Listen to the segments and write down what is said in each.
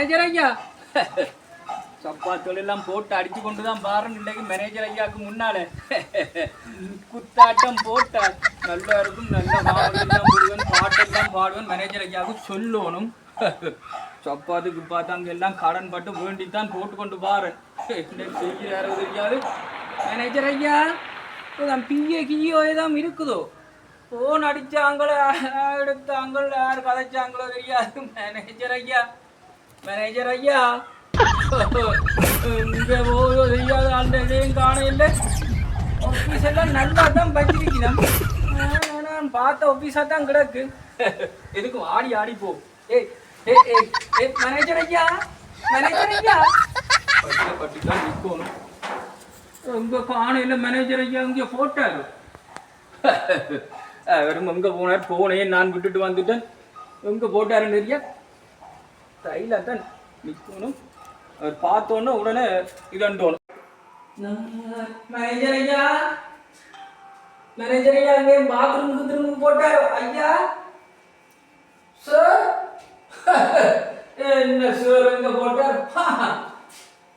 Manager ஐயா சப்பாத்தோடு எல்லாம் போட்டு அடிச்சு கொண்டு தான் பாருன்னு இன்றைக்கு மேனேஜர் ஐயாவுக்கு முன்னால குத்தாட்டம் போட்டார். நல்லா இருக்கும், நல்ல மாவெல்லாம் போடுவேன், பாட்டெல்லாம் பாடுவேன், மேனேஜர் ஐயாவுக்கு சொல்லணும். சப்பாத்துக்கு பார்த்தாங்க எல்லாம் கடன் பட்டு வேண்டித்தான் போட்டு கொண்டு பாரு. செய்கிறாரோ தெரியாது. மேனேஜர் ஐயா தான் பிஏ கியோ ஏதாவது இருக்குதோ, ஃபோன் அடித்தாங்களோ எடுத்தாங்களோ யார் கதைச்சாங்களோ தெரியாது. மேனேஜர் ஐயா மேனேஜர் ஐயா இங்கே போதோ தெரியாது, அந்த இதையும் காண இல்லை. ஆஃபீஸ் எல்லாம் நல்லா தான் வச்சிருக்கணும், நான் பார்த்த ஆஃபீஸாக தான் கிடக்கு. எதுக்கும் ஆடி ஆடி போ. ஏய் ஏய் ஏய் ஏய் மேனேஜர் ஐயா மேனேஜர் ஐயா பட்டி தான் நிற்கணும். உங்க காண இல்லை மேனேஜர் ஐயா இங்கே போட்டாரு. வெறும் எங்கே போனார், போனேன் நான் விட்டுட்டு வந்துட்டேன். எங்கே போட்டாருன்னு தெரியா, தையில் தான் நிற்கணும். அவர் பார்த்தோன்னே உடனே இதண்டோணும். மேனேஜர் ஐயா மேனேஜர் ஐயா அங்கே பாத்ரூமுக்கு திரும்ப போட்டார். ஐயா சார் என்ன சார் எங்கே போட்டார்?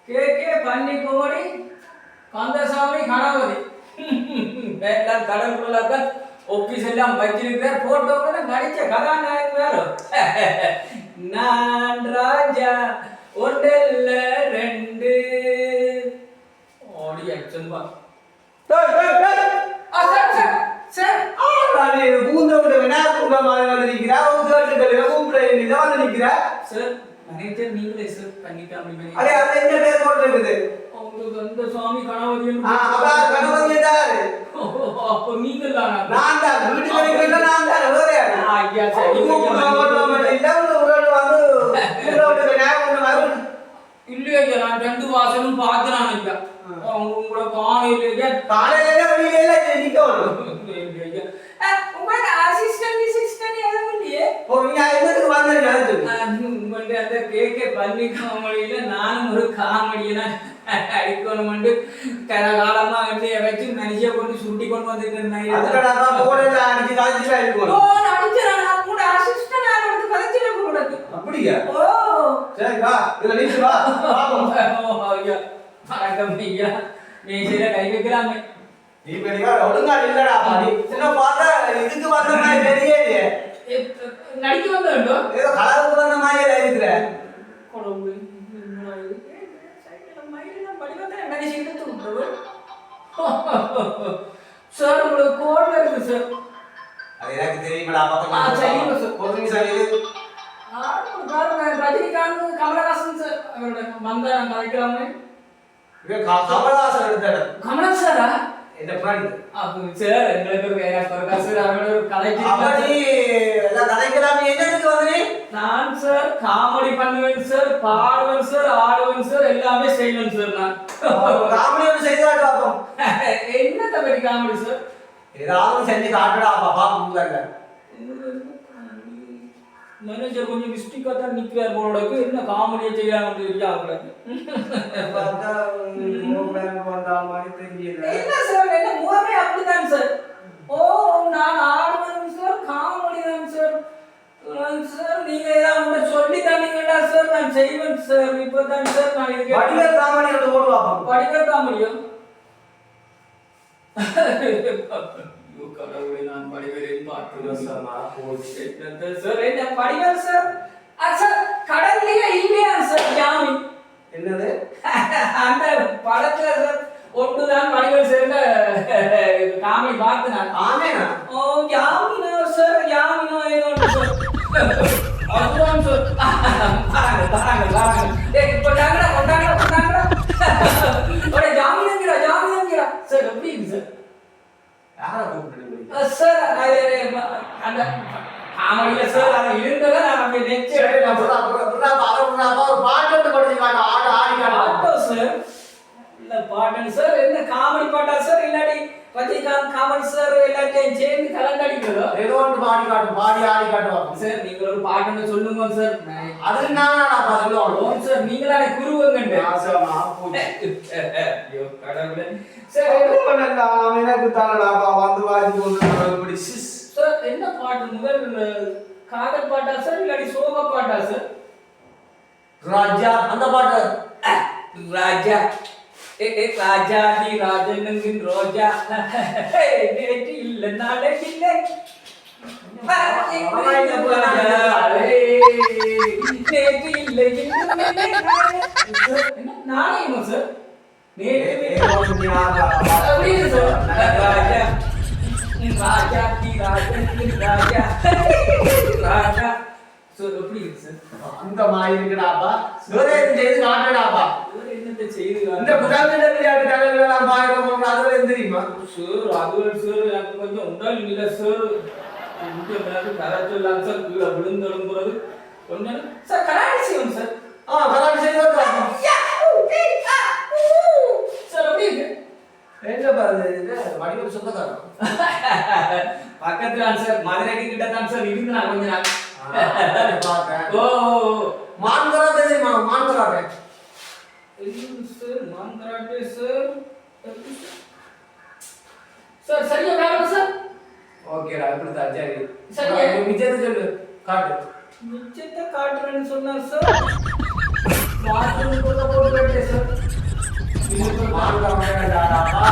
கேக்கே பண்ணி கோடி கந்தசாமி கணபதி எல்லாம் கடற்குள்ளாக்க ஆஃபீஸ் எல்லாம் வச்சிருக்கிறார். போட்டோன்னு நடிச்ச கதாநாயகன் வேறு. நான் ராஜா ஒன்றல்ல ரெண்டு ஓடி ஆக்ஷன் பா. மேனேஜர் நீங்களே சார் பண்ணிட்டாங்க. அந்த சுவாமி கணபதி அப்போ நீங்கள் இல்லையா, நான் ரெண்டு வாசலும் பார்த்துறான். ஐயா உங்களோட காலையில அந்த கேக்கே பண்ணி காமெடியில நானும் ஒரு காமெடியனா அடிக்கணும் காலமா வச்சு மனுஷிய கொண்டு சுட்டி கொண்டு வந்துருக்கேன். அப்படியா? வணக்கம் ஐயா, மேசையில கை வைக்கலாமே. நடிக்க வந்தோ ஏதோ கலருக்கு வந்த மாதிரி இருக்கிற சார். உங்களுக்கு கோட் இருக்கு சார். அது எனக்கு தெரியுமாடா. ரஜினிகாந்த் கமலஹாசன் சார் வந்தா நாங்க வைக்கலாமே. கமலஹாசன் எடுத்தாரு. கமலஹாசன் சாரா? என்ன பிராண்ட்? அப்போ சார் எங்களுக்கு ஒரு பிரகாஷ் சார் அவரோட ஒரு கலைக்கு அப்படி எல்லாம் கலைக்கலாமே. என்னதுக்கு வந்தீங்க? நான் சார் காமெடி பண்ணுவேன் சார், பாடுவேன் சார், ஆடுவேன் சார், எல்லாமே செய்வேன் சார். நான் காமெடி ஒன்று செய்து காட்டுவோம். என்ன தம்பி காமெடி சார்? ஏதாவது செஞ்சு காட்டுடா பாப்பா. மேனேஜர் கொஞ்சம் மிஸ்டேக்கா தான் நிற்கிறார் போலக்கு. என்ன காமெடியை செய்யலாம் தெரியா அவங்களுக்கு? என்ன சார், என்ன மூவே அப்படிதான் சார். ஓ நான் ஆடுவேன் சார், காமெடி தான் சார். சார் நீங்க ஏதாவது சொல்லி தந்தீங்கடா சார், நான் செய்வேன் சார். இப்பதான் சார் நான் இதுக்கு வடிவேல் காமெடி வந்து ஓடுவாங்க. வடிவேல் காமெடியோ? கடவுளை நான் வடிவேலையும் பார்க்கிறேன் சார். என்ன வடிவேல் சார்? சார் கடவுளையே இல்லையா சார் ஜாமீன்? என்னது அந்த படத்துல சார் ஒன்றுதான் வடிவேல் சார் காமெடி பார்த்து நான். ஆமேனா? ஓ ஜாமீனோ சார், ஜாமீனோ ஏதோ சார். அதுதான் சார். இப்போ டாங்கடா கொண்டாங்கடா கொண்டாங்கடா ஒரு ஜாமீனுங்கிறா ஜாமீனுங்கிறா சார். எப்படி சார்? யாரா கூப்பிட்டு சார்? அந்த காமெடியில சார் அதை இருந்ததை நான் அப்படியே நெச்சு பாட்டு படிச்சுக்காங்க. ஆடு ஆடிக்காங்க சார். இல்ல பாட்டு சார். என்ன காமெடி பாட்டா சார்? இல்லாட்டி ரஜினிகாந்த் காமெடி சார் எல்லாத்தையும் சேர்ந்து கலந்தாடிக்கிறதோ? ஏதோ ஒன்று பாடி காட்டும், பாடி ஆடி காட்டுவாங்க சார். நீங்க ஒரு பாட்டுன்னு சொல்லுங்க சார். அது நான் சொல்லுவோம் சார். நீங்களா குருவங்க கடவுளே சார். எனக்கு தானடாப்பா வந்து வாதி கொண்டு சார். என்ன பாட்டு? முதல் காதல் பாட்டா சார் இல்லாட்டி சோக பாட்டா சார்? ராஜா அந்த பாட்டு ராஜா ராஜா நீ ராஜன் ரோஜா நேற்று இல்லை நாளை இல்லை நேற்று இல்லை நாளையுமா சார் ராஜா ராஜா தி ராஜன் ராஜா ராஜா சார் எப்படி இருக்கு சார் அந்த மாதிரி இருக்குடாப்பா வேற எதுவும் செய்து காட்டடாப்பா என்னத்தை செய்து இந்த புதாந்திர விளையாட்டு கலைகள் எல்லாம் பாக்குறோம் அதுல எது தெரியுமா சார் அதுவரை சார் எனக்கு கொஞ்சம் உடல் இல்லை சார் கராச்சொல்லாம் சார் கீழே விழுந்தெழும்புறது கொஞ்சம் சார் கராடி செய்வோம் சார் கராடி செய்வோம் சார் எப்படி இருக்கு எங்க பாரு வடிவம் சொந்தக்காரன் பக்கத்துல சார் மதுரைக்கு கிட்ட தான் சார் இருந்து நான் கொஞ்ச நாள் ஓ மான்கராட்டே தெரியுமா மான்கராட்டே சார் மான்கராட்டே சார் சார் சரியா காரணம் சார் ஓகேடா இப்படிதான் சரி சரியா மிச்சத்தை சொல்லு காட்டு மிச்சத்தை காட்டுறேன்னு சொன்னார் சார் பாத்ரூம் கூட போட்டு சார் மான்கராட்டேடாப்பா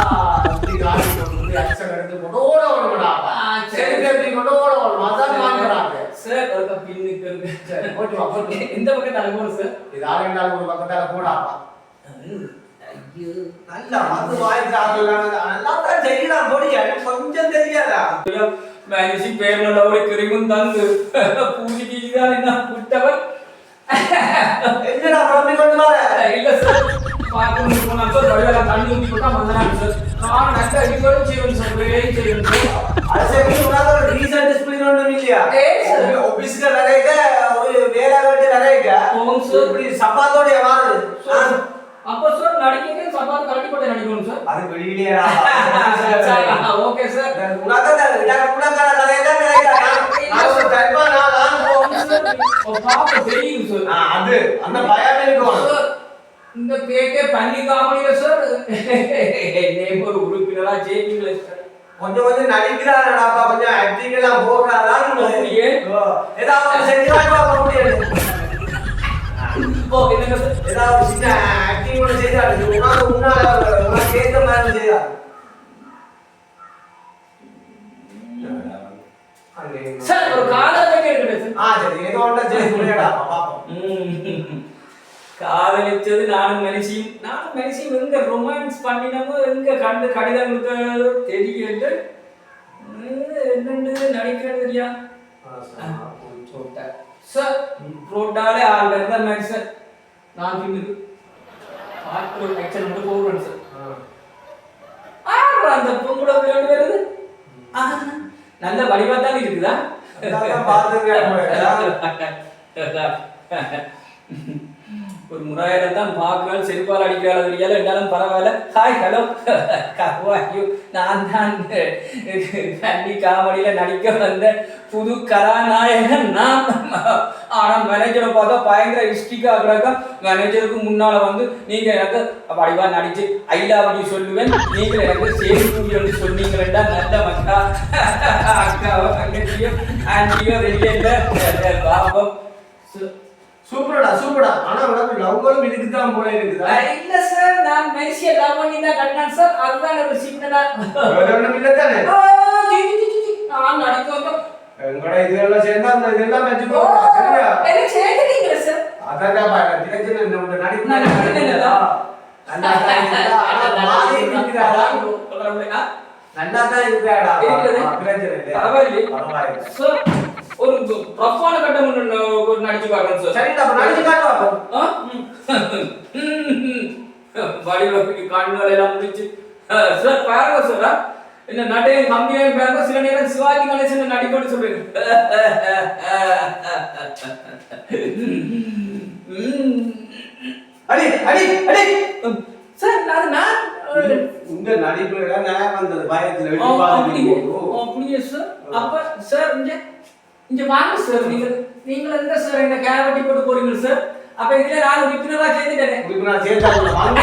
அப்படி காட்டி கொண்டு அக்ஷன் எடுத்து போட்டு ஓட ஓடணும்டாப்பா சரி கேப்பி கொண்டு ஓட ஓடணும் அதான் மான்கராட்டே சார் ஒரு பின்னுக்கு இருக்கு சரி போட்டு வா போட்டு இந்த பக்கத்தால போற சார் இது ஆரண்டால ஒரு பக்கத்தால போடாப்பா ஐயோ நல்ல மது வாய்ஸ் ஆகலாம் நல்லா தான் செய்யலாம் போடியா கொஞ்சம் தெரியாதா மனுஷி பேர்ல ஒரு கிரிமும் தந்து பூஜைக்கு தான் என்ன விட்டவர் என்னடா பிரம்மி கொண்டு வர இல்ல சார் பாத்ரூம் போனா சார் வழியில தண்ணி ஊத்தி போட்டா மந்தனாங்க சார் நான் நல்ல அடிக்கடி செய்வேன் சார் வேலையும் செய்வேன் சார் அது சரி உனக்கு ஒரு ரீசன்ட் டிசிப்ளின் ஒன்றும் இல்லையா ஆபீஸ்ல நிறைய ஒரு வேலை வெட்டி நிறைய இப்படி சப்பாத்தோட வாருது அப்ப சார் நடிக்க சப்பாத்து கட்டி போட்டு நடிக்கணும் சார் அது வெளியிலேடா ஓகே சார் உனக்கு உனக்கான கதையெல்லாம் நிறைய நான் ஒரு டைப்பா நான் பாப்பா தெரியும் சார் அது அந்த பயம் இருக்கும் சார் இந்த கேக்கே பண்ணி காமெடியா சார் நேம் ஒரு உறுப்பினரா ஜெயிப்பீங்களே சார் கொஞ்சம் கொஞ்சம் நடிக்கிறாடாப்பா கொஞ்சம் ஆக்டிங் எல்லாம் போடுறாதான் ஏதாவது செஞ்சு பார்க்க முடியாது ஓ என்னங்க சார் ஏதாவது சின்ன ஆக்டிங் கூட செய்யறாரு உனக்கு ஏத்த மாதிரி செய்யறாரு சார் ஒரு காதல் கேக்குது சார் சரி ஏதோ ஒண்ணு சரி புரியடா பாப்போம் காதலிச்சது நானும் மனுஷியும் எங்க ரொமான்ஸ் பண்ணினமோ எங்க கண்டு கடிதம் கொடுத்ததோ தெரியல என்னன்னு நடிக்கிறது தெரியா சார் புரோட்டாலே ஆள் இருந்தா மாதிரி சார் நான் பின்னுக்கு ஆக்டர் ஆக்சன் மட்டும் போடுறேன் சார் அந்த பொங்கலை விளையாண்டு வருது நல்ல வடிவா தான் இருக்குதா ஒரு முறையில தான் பார்க்கிறாள் செருப்பால் அடிக்கிறாள் தெரியாது என்றாலும் பரவாயில்ல ஹாய் ஹலோ கவாயு நான் தான் கண்ணி காமெடியில நடிக்க வந்த புது கதாநாயகன் நான் ஆனா மேனேஜரை பார்த்தா பயங்கர ஹிஸ்டிக்கா கிடக்கும் மேனேஜருக்கு முன்னால வந்து நீங்க எனக்கு வடிவா நடிச்சு ஐலாவடி சொல்லுவேன் நீங்க எனக்கு சேரி கூடி வந்து சொன்னீங்களா நல்ல மக்கா அக்காவோ தங்கச்சியோ ஆண்டியோ ரெடியா பாப்போம் சூப்பரா ஆனா உனக்கு லவ்களும் இருக்குதான் போல இருக்குதா இல்ல சார் நான் மெர்சியை லவ் பண்ணி தான் கட்டினேன் சார் அதுதான் ஒரு சின்னதா ஒண்ணும் இல்ல தானே நான் நடிக்க வந்தோம் எங்கட இதெல்லாம் சேர்ந்தா அந்த இதெல்லாம் வெச்சுக்கோ சரியா என்ன சேர்த்துட்டீங்க சார் அதான் பாருங்க திரஜன நம்ம நடிப்பு நல்லா தான் இருக்கா ஆனா மாறி இருக்கிறாடா நல்லா தான் இருக்கிறாடா திரஜன பரவாயில்லை சார் ஒரு ப்ரொஃபைல கட்ட ஒரு நடிச்சு பார்க்கணும் சார் சரி அப்ப நடிச்சு காட்டு பாப்போம் வடிவத்துக்கு கண்கள் எல்லாம் முடிச்சு சார் பாருங்க சார் என்ன நடையை கம்மியாக பாருங்க சில நேரம் சிவாஜி கணேசன் நடிக்கணும்னு சொல்றேன் அடி அடி அடி சார் நான் உங்க நடிப்புல நான் வந்தது பயத்துல வெட்டி பாருங்க அப்படியே சார் அப்ப சார் இங்க வாங்க சார் நீங்க எங்க சார் இந்த கேரவட்டி போட்டு போறீங்க சார் அப்ப இதுல நான் உறுப்பினரா சேர்ந்துட்டேன் உறுப்பினரா சேர்ந்தாங்க வாங்க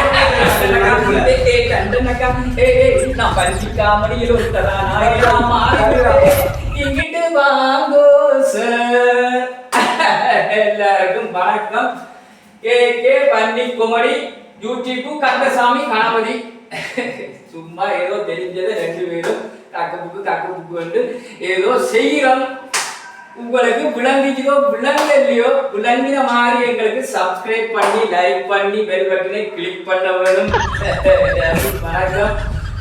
நான் பரிசிக்காமடியில் ஒரு கதாநாயகமா இங்கிட்டு வாங்கோ சார் எல்லாருக்கும் வணக்கம் கே பன்னி கொமடி யூடியூப் கந்தசாமி கணபதி. சும்மா ஏதோ தெரிஞ்சதை 2 பேரும் கக்க புக்கு வந்து ஏதோ செய்கிறோம். உங்களுக்கு விளங்கிச்சதோ விளங்கலையோ விளங்கின மாதிரி எங்களுக்கு சப்ஸ்கிரைப் பண்ணி லைக் பண்ணி பெல் பட்டனை கிளிக் பண்ண வேணும். வணக்கம்.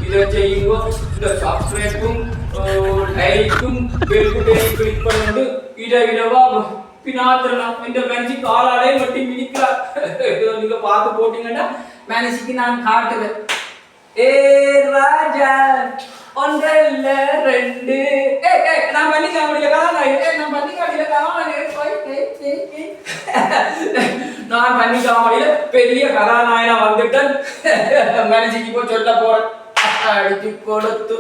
இதை செய்யுங்க. இந்த சப்ஸ்கிரைப்பும் லைக்கும் பெல் பட்டனை கிளிக் பண்ணிட்டு இடவா பினாத்திரலாம். இந்த மேனேஜி காலாலே மட்டும் மிதிக்கிறார். நீங்க பார்த்து போட்டீங்கன்னா மேனேஜிக்கு நான் காட்டுவேன். ஏ ராஜா ஒன்றல்ல 2 நான் பண்ணி காமெடியில நான் பண்ணி காமெடியில பெரிய கதாநாயகனா வந்துட்டேன். மேனேஜிக்கு போய் சொல்ல போறேன். அடிச்சு கொடுத்து